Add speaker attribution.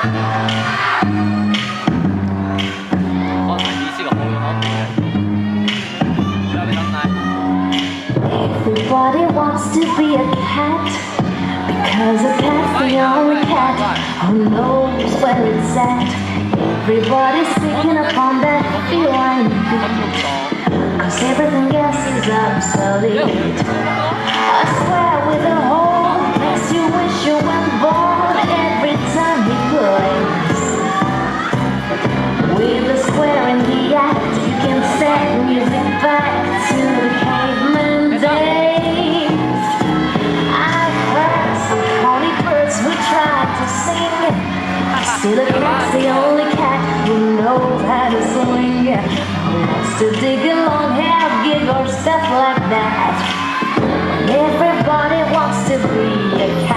Speaker 1: 可能意思咁樣咯。有咩等待？
Speaker 2: Everybody wants to be a cat because a cat's the only cat who knows where it's at. Everybody's picking up on that feline cause everything else is obsolete. I swear with a whole place you wish you weren't born every time he plays. With a square in the act you can set music back to the caveman days. I've heard some corny birds who tried to sing. Still a cat's the only cat who knows how to swing. Who wants to dig a long hair gig or stuff like that. Everybody wants to be a cat.